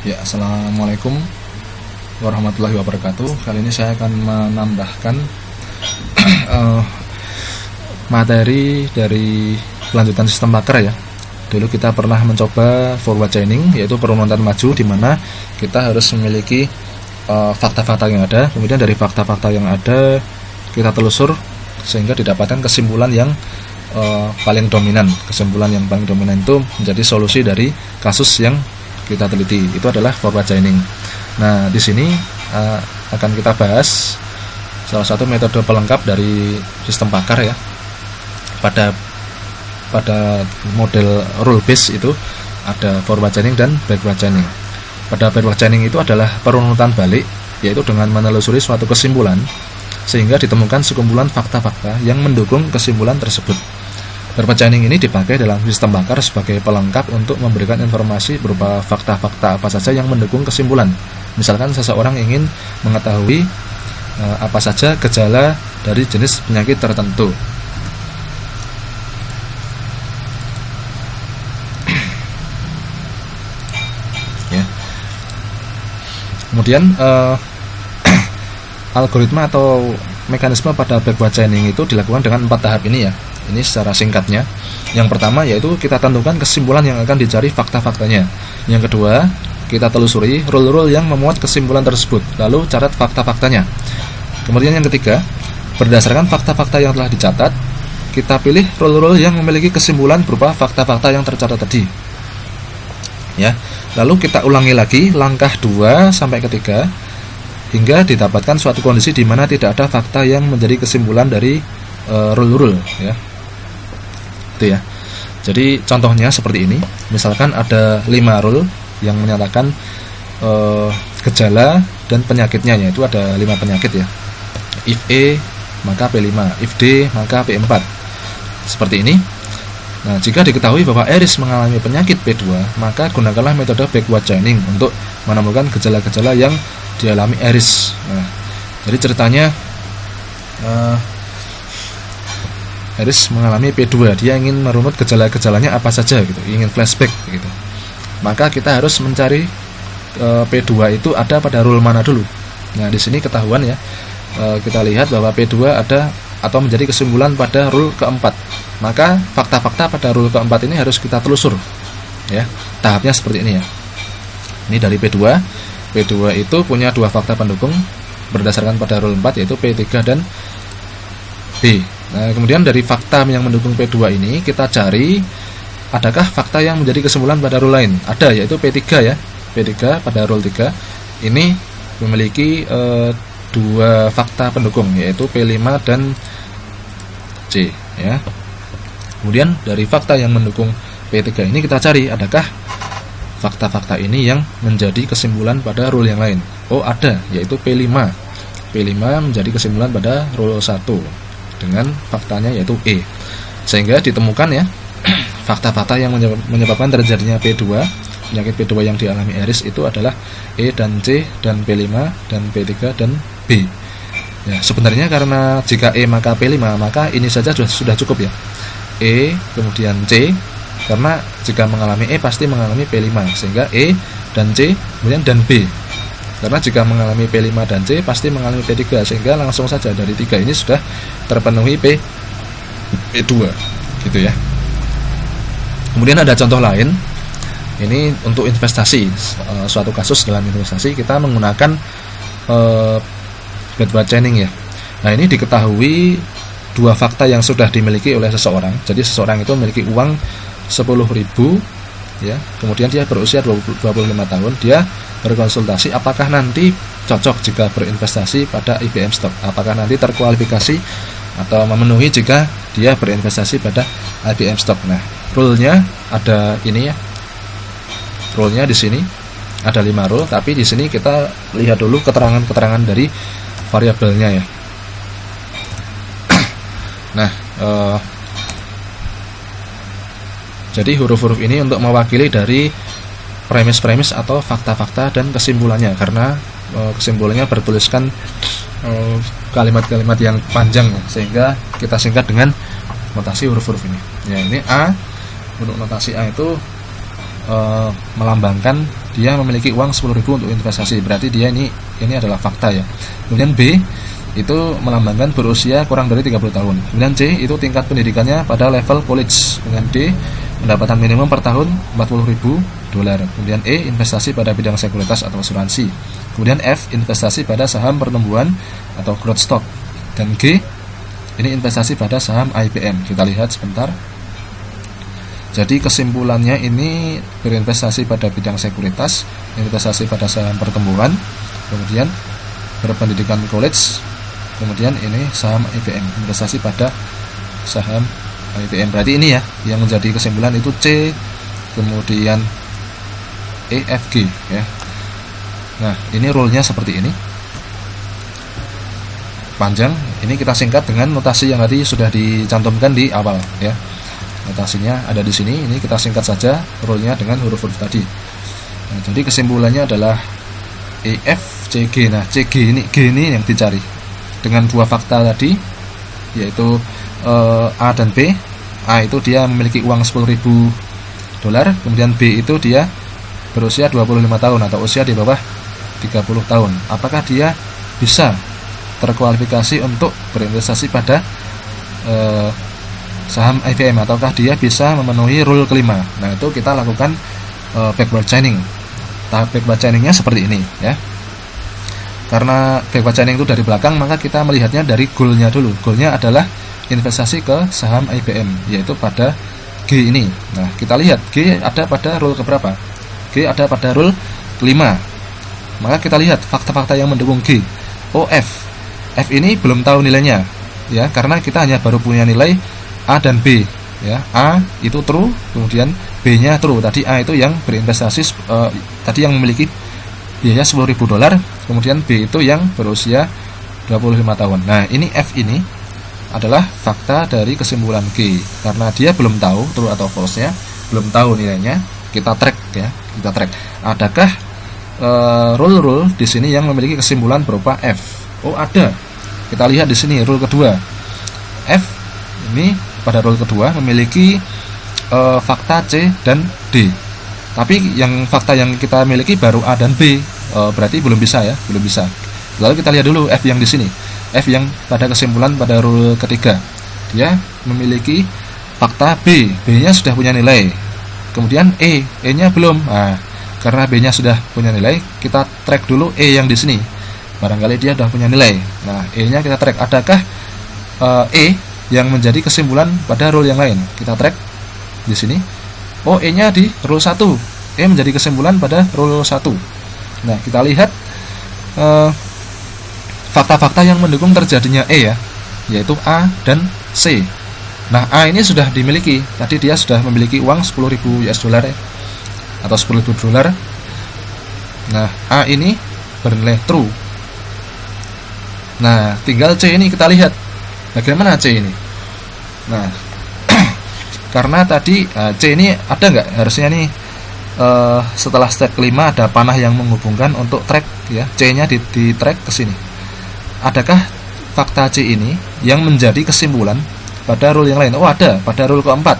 Ya, assalamualaikum warahmatullahi wabarakatuh. Kali ini saya akan menambahkan materi dari kelanjutan sistem Pakar ya. Dulu kita pernah mencoba forward chaining, yaitu perunutan maju, di mana kita harus memiliki fakta-fakta yang ada. Kemudian dari fakta-fakta yang ada kita telusur sehingga didapatkan kesimpulan yang paling dominan. Kesimpulan yang paling dominan itu menjadi solusi dari kasus yang kita teliti. Itu adalah forward chaining. Nah, di sini akan kita bahas salah satu metode pelengkap dari sistem Pakar ya. Pada model rule base itu ada forward chaining dan backward chaining. Pada backward chaining itu adalah perunutan balik, yaitu dengan menelusuri suatu kesimpulan sehingga ditemukan sekumpulan fakta-fakta yang mendukung kesimpulan tersebut. Forward chaining ini dipakai dalam sistem Pakar sebagai pelengkap untuk memberikan informasi berupa fakta-fakta apa saja yang mendukung kesimpulan. Misalkan seseorang ingin mengetahui apa saja gejala dari jenis penyakit tertentu. Ya. Kemudian algoritma atau mekanisme pada backward chaining itu dilakukan dengan 4 tahap ini ya. Ini secara singkatnya. Yang pertama yaitu kita tentukan kesimpulan yang akan dicari fakta-faktanya. Yang kedua, kita telusuri rule-rule yang memuat kesimpulan tersebut, lalu catat fakta-faktanya. Kemudian yang ketiga, berdasarkan fakta-fakta yang telah dicatat, kita pilih rule-rule yang memiliki kesimpulan berupa fakta-fakta yang tercatat tadi. Ya. Lalu kita ulangi lagi langkah 2 sampai ketiga hingga didapatkan suatu kondisi di mana tidak ada fakta yang menjadi kesimpulan dari rule-rule ya. Itu ya. Jadi contohnya seperti ini. Misalkan ada 5 rule yang menyatakan gejala dan penyakitnya, yaitu ada 5 penyakit ya. If A maka P5, if D maka P4. Seperti ini. Nah, jika diketahui bahwa Iris mengalami penyakit P2, maka gunakanlah metode backward chaining untuk menemukan gejala-gejala yang dialami Iris. Nah, jadi ceritanya Iris mengalami P2, dia ingin merunut gejala-gejalanya apa saja gitu, ingin flashback gitu. Maka kita harus mencari P2 itu ada pada rule mana dulu. Nah, di sini ketahuan ya. Kita lihat bahwa P2 ada atau menjadi kesimpulan pada rule keempat. Maka fakta-fakta pada rule keempat ini harus kita telusur. Ya, tahapnya seperti ini ya. Ini dari P2. P2 itu punya 2 fakta pendukung berdasarkan pada rule 4, yaitu P3 dan B. Nah, kemudian dari fakta yang mendukung P2 ini kita cari adakah fakta yang menjadi kesimpulan pada rule lain. Ada, yaitu P3 ya. P3 pada rule 3 ini memiliki 2 fakta pendukung, yaitu P5 dan C ya. Kemudian dari fakta yang mendukung P3 ini kita cari adakah fakta-fakta ini yang menjadi kesimpulan pada rule yang lain. Oh, ada, yaitu P5. P5 menjadi kesimpulan pada rule 1 dengan faktanya yaitu E. Sehingga ditemukan ya fakta-fakta yang menyebabkan terjadinya P2, penyakit P2 yang dialami Iris itu adalah E dan C dan P5 dan P3 dan B. Ya, sebenarnya karena jika E maka P5, maka ini saja sudah cukup ya. E kemudian C, karena jika mengalami E pasti mengalami P5, sehingga E dan C kemudian dan B. Karena jika mengalami P5 dan C pasti mengalami P3, sehingga langsung saja dari 3 ini sudah terpenuhi P2 gitu ya. Kemudian ada contoh lain. Ini untuk investasi, suatu kasus dalam investasi kita menggunakan backward chaining ya. Nah, ini diketahui 2 fakta yang sudah dimiliki oleh seseorang. Jadi seseorang itu memiliki uang 10.000 ya. Kemudian dia berusia 25 tahun, dia berkonsultasi apakah nanti cocok jika berinvestasi pada IBM stock, apakah nanti terkualifikasi atau memenuhi jika dia berinvestasi pada IBM stock. Nah, rule-nya ada ini ya. Rule-nya di sini ada 5 rule, tapi di sini kita lihat dulu keterangan-keterangan dari variabelnya ya. Nah, jadi huruf-huruf ini untuk mewakili dari premis-premis atau fakta-fakta dan kesimpulannya, karena kesimpulannya bertuliskan kalimat-kalimat yang panjang ya, sehingga kita singkat dengan notasi huruf-huruf ini. Ya, ini A. Untuk notasi A itu melambangkan dia memiliki uang 10.000 untuk investasi, berarti dia ini adalah fakta ya. Kemudian B itu melambangkan berusia kurang dari 30 tahun. Kemudian C itu tingkat pendidikannya pada level college. Kemudian D pendapatan minimum per tahun 40.000 dolar. Kemudian E investasi pada bidang sekuritas atau asuransi. Kemudian F investasi pada saham pertumbuhan atau growth stock. Dan G ini investasi pada saham IBM. Kita lihat sebentar. Jadi kesimpulannya ini berinvestasi pada bidang sekuritas, investasi pada saham pertumbuhan, kemudian berpendidikan college, kemudian ini saham IBM, investasi pada saham IBM. Berarti ini ya yang menjadi kesimpulan itu C, kemudian E, F, G ya. Nah, ini rule-nya seperti ini. Panjang, ini kita singkat dengan notasi yang tadi sudah dicantumkan di awal ya. Notasinya ada di sini, ini kita singkat saja rule-nya dengan huruf-huruf tadi. Nah, jadi kesimpulannya adalah E, F, C, G. Nah, C, G ini, G ini yang dicari dengan dua fakta tadi, yaitu A dan B. A itu dia memiliki uang 10.000 dolar, kemudian B itu dia berusia 25 tahun atau usia di bawah 30 tahun. Apakah dia bisa terkualifikasi untuk berinvestasi pada saham IBM, ataukah dia bisa memenuhi rule kelima? Nah, itu kita lakukan backward chaining. Tahap backward chainingnya seperti ini ya. Karena backward chaining itu dari belakang, maka kita melihatnya dari goalnya dulu. Goalnya adalah investasi ke saham IBM, yaitu pada G ini. Nah, kita lihat G ada pada rule keberapa? G ada pada rule kelima. Maka kita lihat fakta-fakta yang mendukung G. Oh, F. F ini belum tahu nilainya ya, karena kita hanya baru punya nilai A dan B ya. A itu true, kemudian B-nya true. Tadi A itu yang berinvestasi tadi yang memiliki biaya 10.000 dolar, kemudian B itu yang berusia 25 tahun. Nah, ini F ini adalah fakta dari kesimpulan G. Karena dia belum tahu true atau false-nya, belum tahu nilainya, kita track ya, kita track. Adakah rule-rule di sini yang memiliki kesimpulan berupa F? Oh, ada. Kita lihat di sini rule kedua. F ini pada rule kedua memiliki fakta C dan D. Tapi yang fakta yang kita miliki baru A dan B. Berarti belum bisa ya, belum bisa. Lalu kita lihat dulu F yang di sini. F yang pada kesimpulan pada rule ketiga. Dia memiliki fakta B. B-nya sudah punya nilai. Kemudian E-nya belum. Nah, karena B-nya sudah punya nilai, kita track dulu E yang di sini. Barangkali dia sudah punya nilai. Nah, E-nya kita track. Adakah E yang menjadi kesimpulan pada rule yang lain? Kita track di sini. Oh, E-nya di rule 1. E menjadi kesimpulan pada rule 1. Nah, kita lihat fakta-fakta yang mendukung terjadinya E ya, yaitu A dan C. Nah, A ini sudah dimiliki. Tadi dia sudah memiliki uang 10.000 US dollar ya, atau 10.000 dolar. Nah, A ini bernilai true. Nah, tinggal C ini kita lihat bagaimana C ini. Nah, karena tadi C ini ada nggak? Harusnya nih setelah step kelima ada panah yang menghubungkan untuk track ya. C-nya di track ke sini. Adakah fakta C ini yang menjadi kesimpulan pada rule yang lain? Oh, ada. Pada rule keempat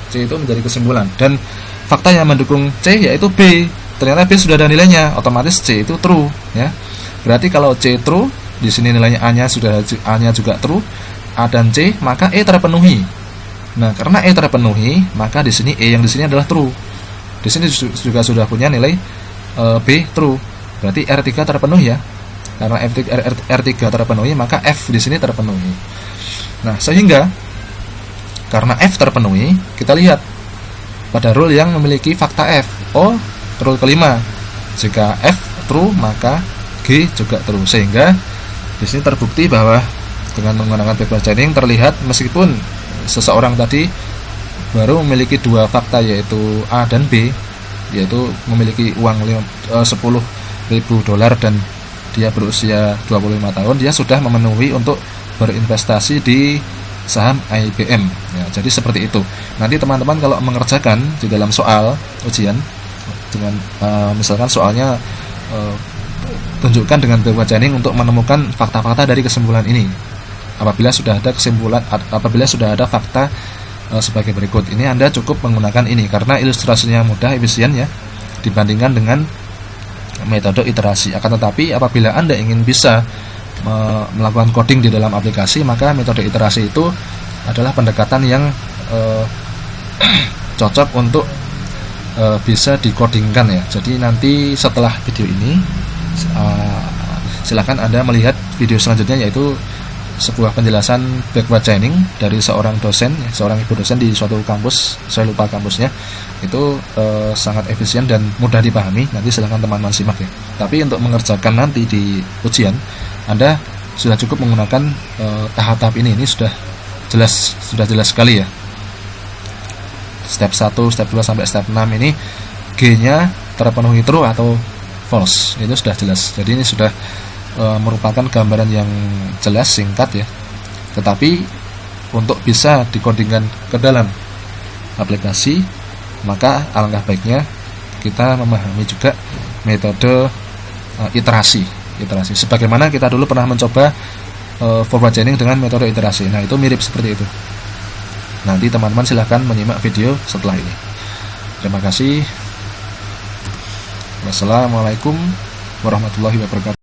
C itu menjadi kesimpulan. Dan fakta yang mendukung C yaitu B. Ternyata B sudah ada nilainya, otomatis C itu true ya. Berarti kalau C true, di sini nilainya A-nya juga true, A dan C, maka E terpenuhi. Nah, karena E terpenuhi, maka di sini E yang di sini adalah true. Di sini juga sudah punya nilai B true. Berarti R3 terpenuhi ya. Karena R3 terpenuhi, maka F di sini terpenuhi. Nah, sehingga karena F terpenuhi, kita lihat pada rule yang memiliki fakta F. Oh, rule kelima. Jika F true, maka G juga true. Sehingga di sini terbukti bahwa dengan menggunakan backward chaining terlihat meskipun seseorang tadi baru memiliki dua fakta yaitu A dan B, yaitu memiliki uang 10.000 dolar dan dia berusia 25 tahun, dia sudah memenuhi untuk berinvestasi di saham IBM ya. Jadi seperti itu. Nanti teman-teman kalau mengerjakan di dalam soal ujian dengan misalkan soalnya tunjukkan dengan backward chaining untuk menemukan fakta-fakta dari kesimpulan ini. Apabila sudah ada fakta sebagai berikut, ini Anda cukup menggunakan ini karena ilustrasinya mudah, efisien ya, dibandingkan dengan metode iterasi. Akan tetapi apabila Anda ingin bisa melakukan coding di dalam aplikasi, maka metode iterasi itu adalah pendekatan yang cocok untuk bisa dikodingkan ya. Jadi nanti setelah video ini silakan Anda melihat video selanjutnya, yaitu sebuah penjelasan backward chaining dari seorang dosen, seorang ibu dosen di suatu kampus, saya lupa kampusnya. Itu sangat efisien dan mudah dipahami. Nanti silakan teman-teman simak ya. Tapi untuk mengerjakan nanti di ujian, Anda sudah cukup menggunakan tahap-tahap ini sudah jelas sekali ya. Step 1, step 2 sampai step 6 ini G-nya terpenuhi true atau false, itu sudah jelas. Jadi ini sudah merupakan gambaran yang jelas, singkat ya. Tetapi untuk bisa dikodingkan ke dalam aplikasi, maka alangkah baiknya kita memahami juga metode iterasi. Sebagaimana kita dulu pernah mencoba forward chaining dengan metode iterasi. Nah, itu mirip seperti itu. Nanti teman-teman silahkan menyimak video setelah ini. Terima kasih. Wassalamualaikum warahmatullahi wabarakatuh.